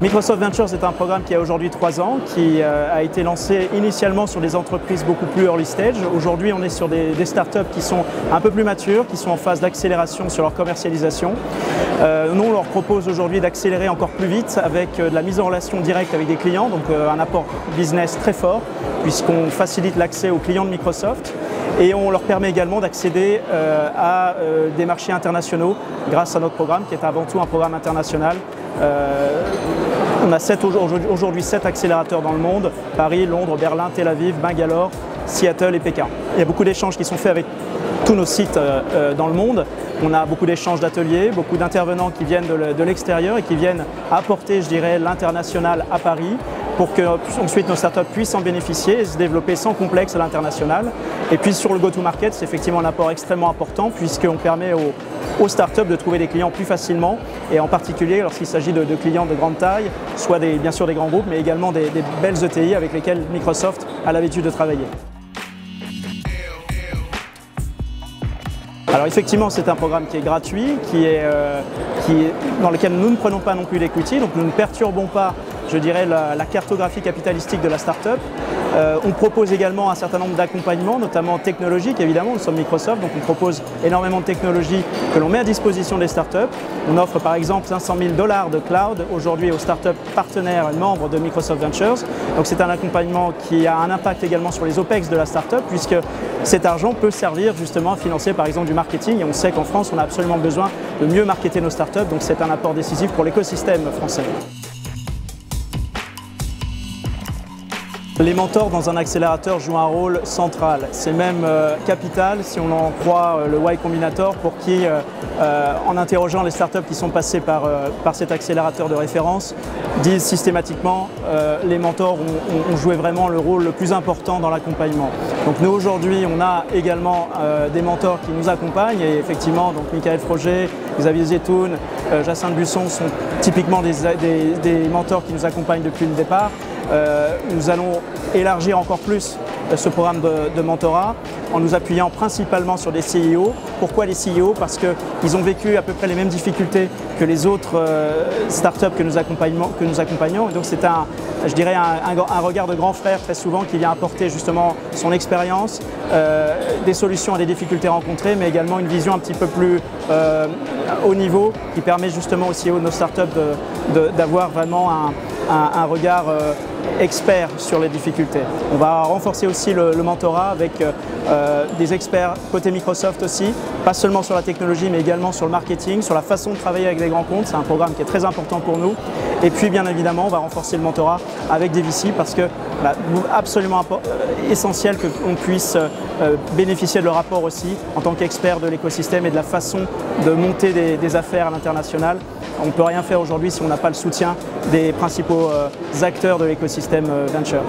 Microsoft Ventures est un programme qui a aujourd'hui 3 ans, qui a été lancé initialement sur des entreprises beaucoup plus early stage. Aujourd'hui, on est sur des startups qui sont un peu plus matures, qui sont en phase d'accélération sur leur commercialisation. Nous, on leur propose aujourd'hui d'accélérer encore plus vite avec de la mise en relation directe avec des clients, donc un apport business très fort, puisqu'on facilite l'accès aux clients de Microsoft. Et on leur permet également d'accéder à des marchés internationaux grâce à notre programme, qui est avant tout un programme international. On a aujourd'hui 7 accélérateurs dans le monde: Paris, Londres, Berlin, Tel Aviv, Bangalore, Seattle et Pékin. Il y a beaucoup d'échanges qui sont faits avec tous nos sites dans le monde. On a beaucoup d'échanges d'ateliers, beaucoup d'intervenants qui viennent de l'extérieur et qui viennent apporter, je dirais, l'international à Paris pour que ensuite nos startups puissent en bénéficier et se développer sans complexe à l'international. Et puis sur le go-to-market, c'est effectivement un apport extrêmement important puisqu'on permet aux startups de trouver des clients plus facilement, et en particulier lorsqu'il s'agit de clients de grande taille, soit bien sûr des grands groupes, mais également des belles ETI avec lesquelles Microsoft a l'habitude de travailler. Alors effectivement, c'est un programme qui est gratuit, dans lequel nous ne prenons pas non plus l'equity, donc nous ne perturbons pas, je dirais, la cartographie capitalistique de la start-up. On propose également un certain nombre d'accompagnements, notamment technologiques évidemment. Nous sommes Microsoft, donc on propose énormément de technologies que l'on met à disposition des startups. On offre par exemple 500 000 $ de cloud aujourd'hui aux startups partenaires et membres de Microsoft Ventures. Donc c'est un accompagnement qui a un impact également sur les OPEX de la startup, puisque cet argent peut servir justement à financer par exemple du marketing. Et on sait qu'en France, on a absolument besoin de mieux marketer nos startups, donc c'est un apport décisif pour l'écosystème français. Les mentors dans un accélérateur jouent un rôle central, c'est même capital si on en croit le Y Combinator, pour qui, en interrogeant les startups qui sont passées par cet accélérateur de référence, disent systématiquement les mentors ont joué vraiment le rôle le plus important dans l'accompagnement. Donc nous aujourd'hui, on a également des mentors qui nous accompagnent, et effectivement, donc Michael Froger, Xavier Zetoun, Jacinthe Busson sont typiquement des mentors qui nous accompagnent depuis le départ. Nous allons élargir encore plus ce programme de mentorat en nous appuyant principalement sur des CEO. Pourquoi les CEO? Parce qu'ils ont vécu à peu près les mêmes difficultés que les autres startups que nous accompagnons. Et donc c'est je dirais un regard de grand frère très souvent qui vient apporter justement son expérience, des solutions à des difficultés rencontrées, mais également une vision un petit peu plus haut niveau qui permet justement aux CEO de nos startups d'avoir vraiment un regard expert sur les difficultés. On va renforcer aussi le mentorat avec des experts côté Microsoft aussi, pas seulement sur la technologie mais également sur le marketing, sur la façon de travailler avec des grands comptes. C'est un programme qui est très important pour nous. Et puis bien évidemment, on va renforcer le mentorat avec des VC parce que absolument essentiel qu'on puisse bénéficier de leur apport aussi en tant qu'expert de l'écosystème et de la façon de monter des affaires à l'international. On ne peut rien faire aujourd'hui si on n'a pas le soutien des principaux acteurs de l'écosystème Venture.